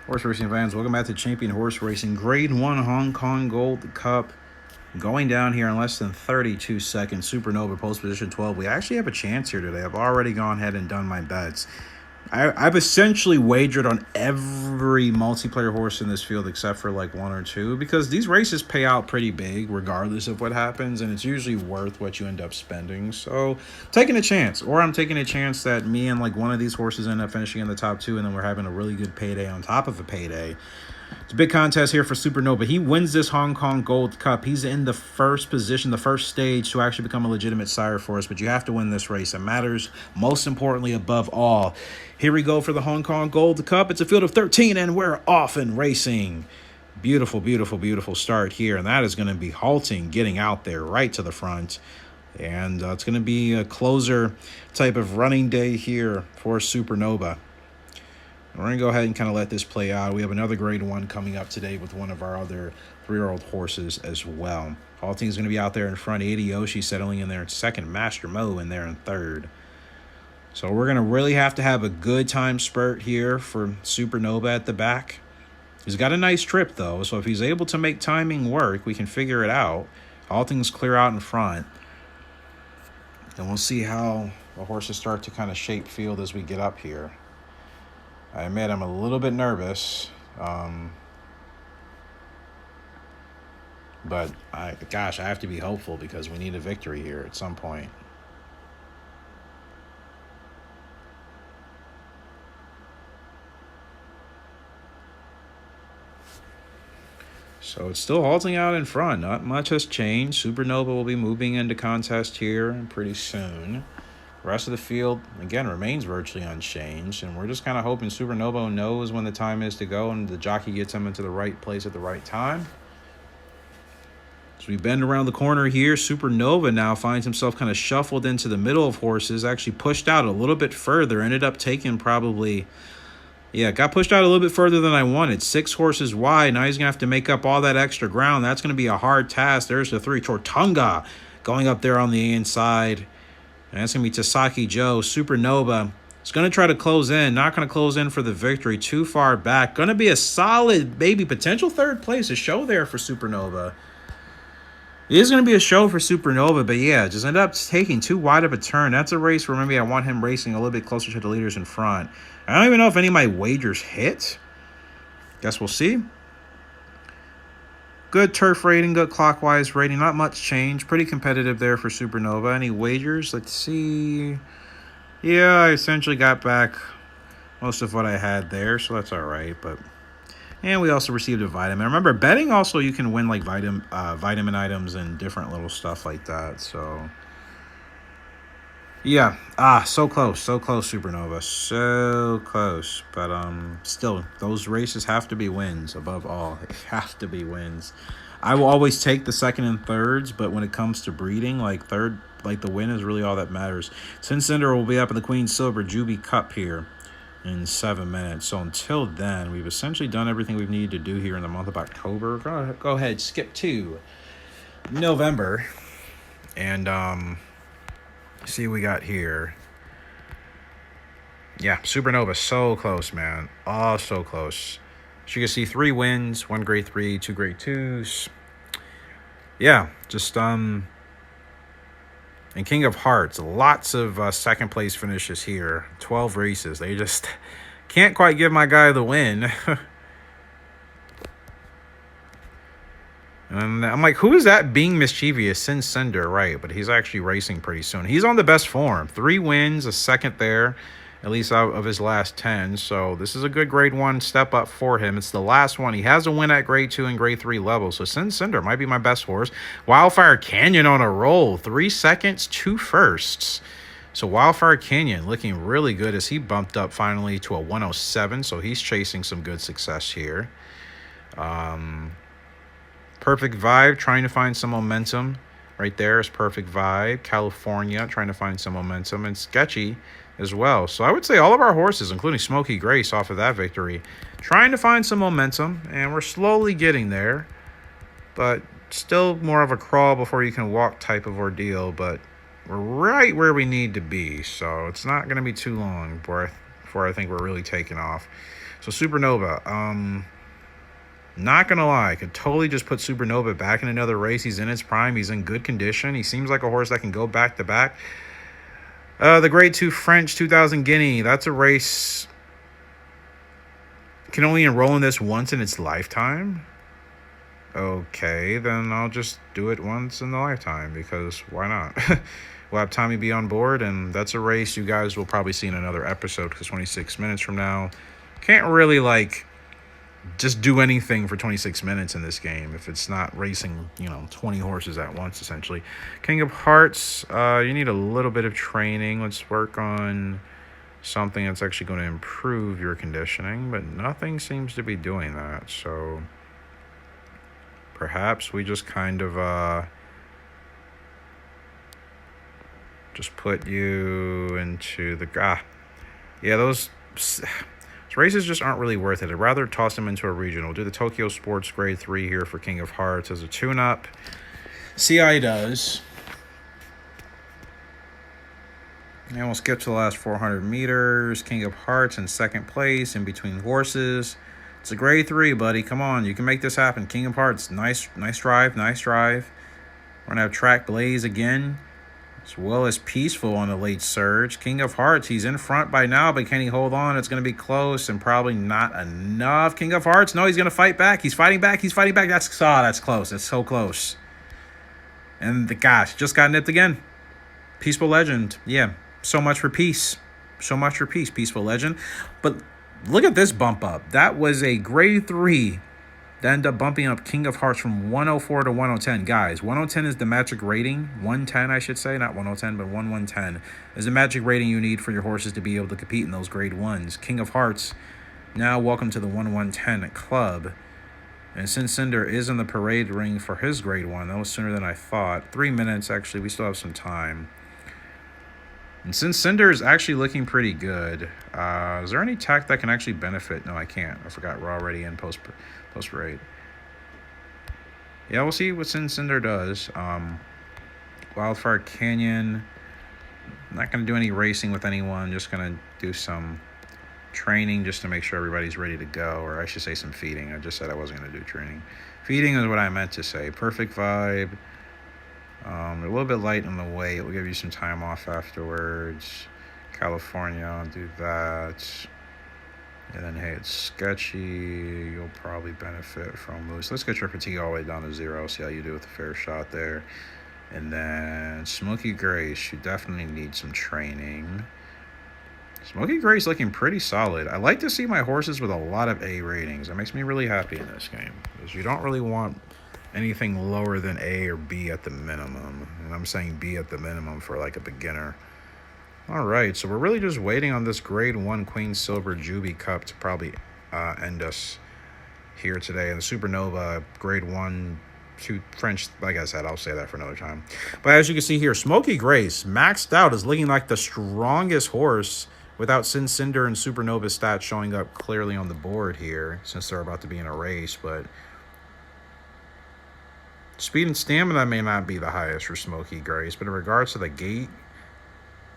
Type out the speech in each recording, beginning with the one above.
Horse racing fans, welcome back to Champion Horse Racing. Grade 1 Hong Kong Gold Cup. Going down here in less than 32 seconds. Supernova post position 12. We actually have a chance here today. I've already gone ahead and done my bets. I've essentially wagered on every multiplayer horse in this field except for like one or two, because these races pay out pretty big regardless of what happens, and it's usually worth what you end up spending. So taking a chance, or I'm taking a chance that me and like one of these horses end up finishing in the top two, and then we're having a really good payday on top of a payday. It's a big contest here for Supernova. He wins this Hong Kong Gold Cup. He's in the first position, the first stage to actually become a legitimate sire for us, but you have to win this race. It matters most importantly above all. Here we go for the Hong Kong Gold Cup. It's a field of 13, and we're off and racing. Beautiful, beautiful, beautiful start here, and that is going to be halting, getting out there right to the front. And it's going to be a closer type of running day here for Supernova. We're going to go ahead and kind of let this play out. We have another grade 1 coming up today with one of our other 3-year-old horses as well. Halting is going to be out there in front. Yoshi settling in there in second. Master Mo in there in third. So we're going to really have to have a good time spurt here for Supernova at the back. He's got a nice trip, though, so if he's able to make timing work, we can figure it out. Halting's clear out in front. And we'll see how the horses start to kind of shape field as we get up here. I admit I'm a little bit nervous, but I have to be hopeful because we need a victory here at some point. So it's still halting out in front. Not much has changed. Supernova will be moving into contest here pretty soon. The rest of the field, again, remains virtually unchanged, and we're just kind of hoping Supernova knows when the time is to go and the jockey gets him into the right place at the right time. As we bend around the corner here, Supernova now finds himself kind of shuffled into the middle of horses, actually pushed out a little bit further, ended up taking got pushed out a little bit further than I wanted. 6 horses wide. Now he's going to have to make up all that extra ground. That's going to be a hard task. There's the 3, Tortunga, going up there on the inside. And that's going to be Tasaki Joe. Supernova is going to try to close in. Not going to close in for the victory. Too far back. Going to be a solid, maybe potential third place. A show there for Supernova. It is going to be a show for Supernova, but yeah, just end up taking too wide of a turn. That's a race where maybe I want him racing a little bit closer to the leaders in front. I don't even know if any of my wagers hit. Guess we'll see. Good turf rating, good clockwise rating. Not much change. Pretty competitive there for Supernova. Any wagers? Let's see. Yeah, I essentially got back most of what I had there, so that's all right. And we also received a vitamin. Remember, betting also you can win like vitamin items and different little stuff like that. So yeah, so close, Supernova, so close. But still, those races have to be wins above all. They have to be wins. I will always take the second and thirds, but when it comes to breeding, like third, like the win is really all that matters. Sin Cinder will be up in the Queen Silver Juby Cup here in 7 minutes. So until then, we've essentially done everything we've needed to do here in the month of October. Go ahead, skip to November, and see what we got here. Yeah, Supernova, so close, man. Oh, so close. As you can see, 3 wins, 1 grade 3, 2 grade 2s. Yeah, just and King of Hearts, lots of second place finishes here. 12 races. They just can't quite give my guy the win. And I'm like, who is that being mischievous? Sin Cinder, right, but he's actually racing pretty soon. He's on the best form. 3 wins, a second there, at least out of his last 10. So this is a good grade 1 step up for him. It's the last one. He has a win at grade 2 and grade 3 level. So Sin Cinder might be my best horse. Wildfire Canyon on a roll. 3 seconds, 2 firsts. So Wildfire Canyon looking really good as he bumped up finally to a 107. So he's chasing some good success here. Perfect Vibe, trying to find some momentum. Right there is Perfect Vibe. California, trying to find some momentum. And Sketchy as well. So I would say all of our horses, including Smoky Grace off of that victory, trying to find some momentum. And we're slowly getting there. But still more of a crawl before you can walk type of ordeal. But we're right where we need to be. So it's not going to be too long before I think we're really taking off. So Supernova, not gonna lie, I could totally just put Supernova back in another race. He's in his prime. He's in good condition. He seems like a horse that can go back to back. The Grade 2 French 2000 Guinea. That's a race. Can only enroll in this once in its lifetime. Okay, then I'll just do it once in the lifetime, because why not? We'll have Tommy be on board, and that's a race you guys will probably see in another episode, because 26 minutes from now, can't really, like, just do anything for 26 minutes in this game if it's not racing, 20 horses at once, essentially. King of Hearts, you need a little bit of training. Let's work on something that's actually going to improve your conditioning, but nothing seems to be doing that, so perhaps we just kind of just put you into the yeah, those races just aren't really worth it. I'd rather toss him into a regional. Do the Tokyo Sports Grade 3 here for King of Hearts as a tune-up. See how he does. And we'll skip to the last 400 meters. King of Hearts in second place in between horses. It's a grade 3, buddy. Come on, you can make this happen. King of Hearts, nice drive, nice drive. We're going to have Track Blaze again, as well as Peaceful on the late surge. King of Hearts, he's in front by now, but can he hold on? It's going to be close and probably not enough. King of Hearts, no, he's going to fight back. He's fighting back. He's fighting back. That's close. That's so close. And gosh, just got nipped again. Peaceful Legend. Yeah, so much for peace. So much for peace, Peaceful Legend. But look at this bump up. That was a grade 3 that ended up bumping up King of Hearts from 104 to 110. Guys, 110 is the magic rating. 110, I should say. Not 110, but 110 is the magic rating you need for your horses to be able to compete in those grade 1s. King of Hearts, now welcome to the 110 club. And since Cinder is in the parade ring for his grade 1, that was sooner than I thought. 3 minutes, actually. We still have some time. And since Cinder is actually looking pretty good, is there any tech that can actually benefit? No, I can't. I forgot we're already in post-parade. Yeah, we'll see what Cinder does. Wildfire Canyon. I'm not going to do any racing with anyone. Just going to do some training just to make sure everybody's ready to go. Or I should say some feeding. I just said I wasn't going to do training. Feeding is what I meant to say. Perfect Vibe. A little bit light on the way. It will give you some time off afterwards. California, I'll do that. And then, hey, it's sketchy. You'll probably benefit from Moose. Let's get your fatigue all the way down to 0. See how you do with a fair shot there. And then Smoky Grace, you definitely need some training. Smoky Grace looking pretty solid. I like to see my horses with a lot of A ratings. That makes me really happy in this game, because you don't really want anything lower than A or B at the minimum. And I'm saying B at the minimum for like a beginner. All right, so we're really just waiting on this grade 1 Queen Silver Juby Cup to probably end us here today. And the Supernova grade 1 2 French, like I said, I'll say that for another time. But as you can see here, Smoky Grace maxed out is looking like the strongest horse without Sin Cinder and Supernova stats showing up clearly on the board here, since they're about to be in a race. But speed and stamina may not be the highest for Smoky Grace, but in regards to the gate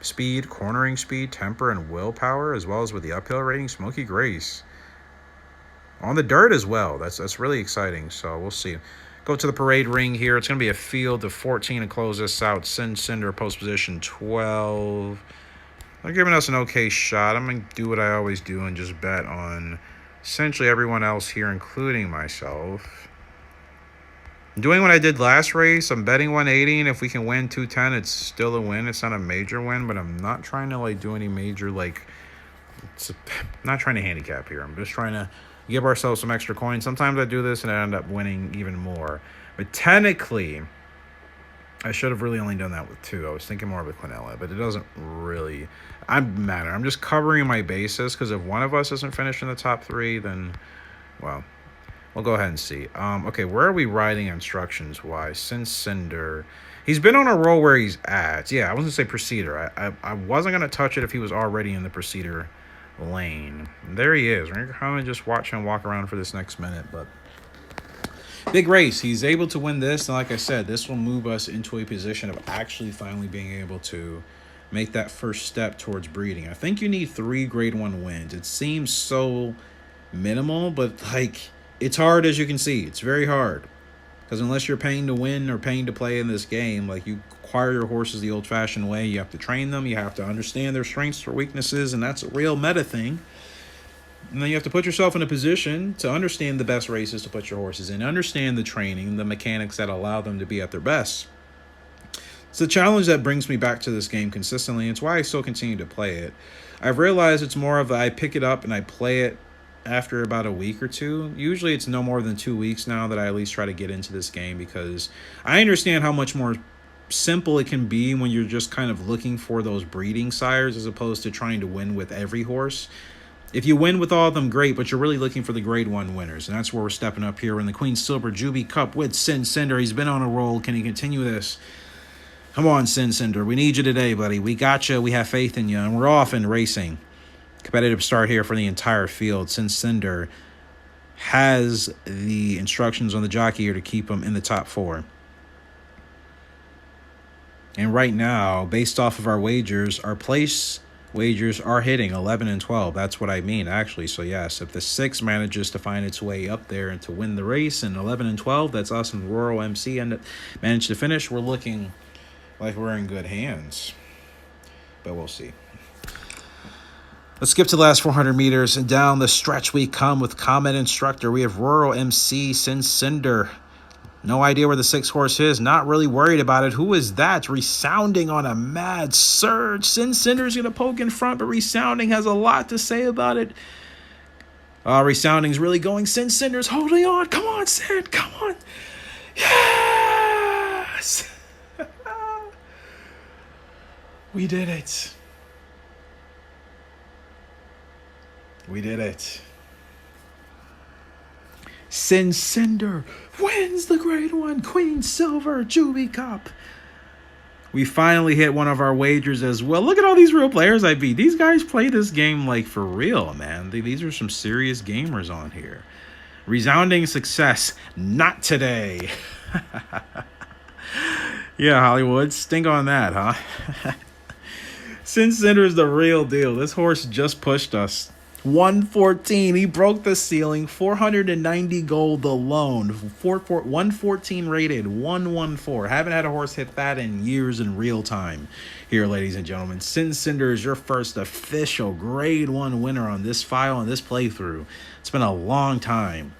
speed, cornering speed, temper, and willpower, as well as with the uphill rating, Smoky Grace on the dirt as well. That's really exciting. So we'll see. Go to the parade ring here. It's going to be a field of 14 to close this out. Sin Cinder post position 12. They're giving us an okay shot. I'm going to do what I always do and just bet on essentially everyone else here, including myself. Doing what I did last race, I'm betting 180, and if we can win 210, it's still a win. It's not a major win, but I'm not trying to like do any major not trying to handicap here. I'm just trying to give ourselves some extra coins. Sometimes I do this and I end up winning even more. But technically, I should have really only done that with 2. I was thinking more of a Quinella, but it doesn't really matter. I'm just covering my bases, because if one of us isn't finished in the top 3, then, well, we'll go ahead and see. Okay, where are we riding instructions-wise? Sin Cinder. He's been on a roll where he's at. Yeah, I was going to say Procedure. I wasn't going to touch it if he was already in the Procedure lane. And there he is. We're going to kind of just watch him walk around for this next minute. But big race. He's able to win this. And like I said, this will move us into a position of actually finally being able to make that first step towards breeding. I think you need 3 grade 1 wins. It seems so minimal, but like it's hard, as you can see. It's very hard because unless you're paying to win or paying to play in this game, like you acquire your horses the old-fashioned way. You have to train them. You have to understand their strengths or weaknesses, and that's a real meta thing. And then you have to put yourself in a position to understand the best races to put your horses in, understand the training, the mechanics that allow them to be at their best. It's a challenge that brings me back to this game consistently. It's why I still continue to play it. I've realized it's more of I pick it up and I play it after about a week or two. Usually it's no more than 2 weeks now that I at least try to get into this game, because I understand how much more simple it can be when you're just kind of looking for those breeding sires as opposed to trying to win with every horse. If you win with all of them, great, but you're really looking for the grade 1 winners, and that's where we're stepping up here in the Queen Silver Juby Cup with Sin Cinder. He's been on a roll. Can he continue this? Come on, Sin Cinder. We need you today, buddy. We got you. We have faith in you, and we're off and racing. Competitive start here for the entire field. Sin Cinder has the instructions on the jockey here to keep him in the top 4. And right now, based off of our wagers, our place wagers are hitting 11 and 12. That's what I mean, actually. So yes, if the 6 manages to find its way up there and to win the race, and 11 and 12, that's us and Rural MC managed to finish, we're looking like we're in good hands. But we'll see. Let's skip to the last 400 meters, and down the stretch we come with Comment Instructor. We have Rural MC, Sin Cinder. No idea where the 6 horse is. Not really worried about it. Who is that? Resounding on a mad surge. Sin Cinder's going to poke in front, but Resounding has a lot to say about it. Resounding's really going. Sin Cinder's holding on. Come on, Sin. Come on. Yes! We did it. We did it. Sin Cinder wins the grade 1 Queen Silver Juby Cup. We finally hit one of our wagers as well. Look at all these real players I beat. These guys play this game like for real, man. These are some serious gamers on here. Resounding success. Not today. Yeah, Hollywood. Stink on that, huh? Sin Cinder is the real deal. This horse just pushed us. 114. He broke the ceiling. 490 gold alone. 114 rated. 114. Haven't had a horse hit that in years in real time. Here, ladies and gentlemen, Sin Cinder is your first official grade 1 winner on this file and this playthrough. It's been a long time.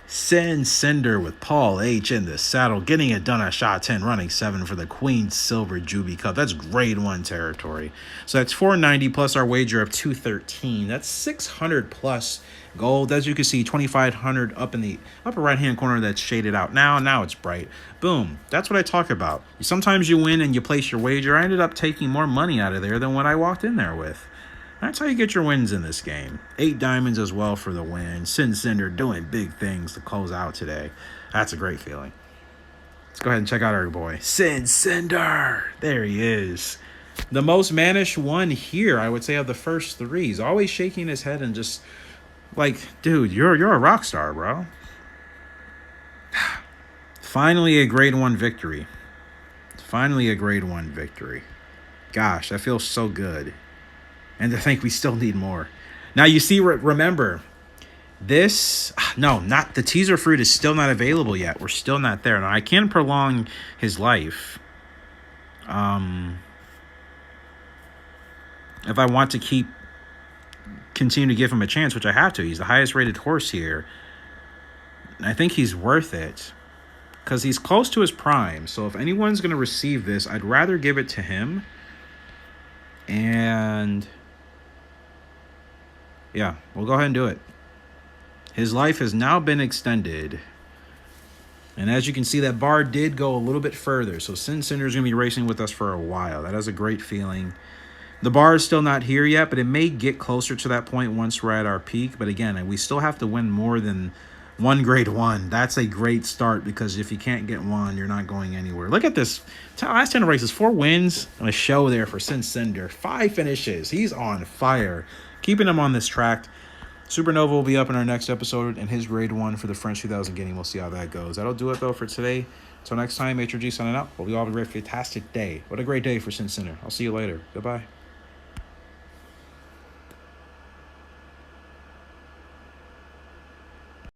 Sin Cinder with Paul H. in the saddle, getting it done at shot 10, running 7 for the Queen Silver Juby Cup. That's grade 1 territory. So that's 490 plus our wager of 213. That's 600 plus gold. As you can see, 2,500 up in the upper right-hand corner that's shaded out now. Now it's bright. Boom. That's what I talk about. Sometimes you win and you place your wager. I ended up taking more money out of there than what I walked in there with. That's how you get your wins in this game. 8 diamonds as well for the win. Sin Cinder doing big things to close out today. That's a great feeling. Let's go ahead and check out our boy, Sin Cinder. There he is. The most mannish one here, I would say, of the first 3. He's always shaking his head and just like, dude, you're a rock star, bro. Finally a grade 1 victory. Finally a grade 1 victory. Gosh, that feels so good. And to think we still need more. Now, you see, remember, this... No, not the teaser fruit is still not available yet. We're still not there. Now, I can prolong his life. If I want to continue to give him a chance, which I have to. He's the highest rated horse here. I think he's worth it. Because he's close to his prime. So if anyone's going to receive this, I'd rather give it to him. And... yeah, we'll go ahead and do it. His life has now been extended. And as you can see, that bar did go a little bit further. So Sin Cinder is going to be racing with us for a while. That is a great feeling. The bar is still not here yet, but it may get closer to that point once we're at our peak. But again, we still have to win more than 1 grade 1. That's a great start, because if you can't get 1, you're not going anywhere. Look at this. Last 10 races, 4 wins and a show there for Sin Cinder. 5 finishes. He's on fire. Keeping him on this track. Supernova will be up in our next episode, and his grade 1 for the French 2000 Guinea. We'll see how that goes. That'll do it, though, for today. Until next time, HRG signing out. Hope you all have a great, fantastic day. What a great day for Sin Cinder. I'll see you later. Goodbye.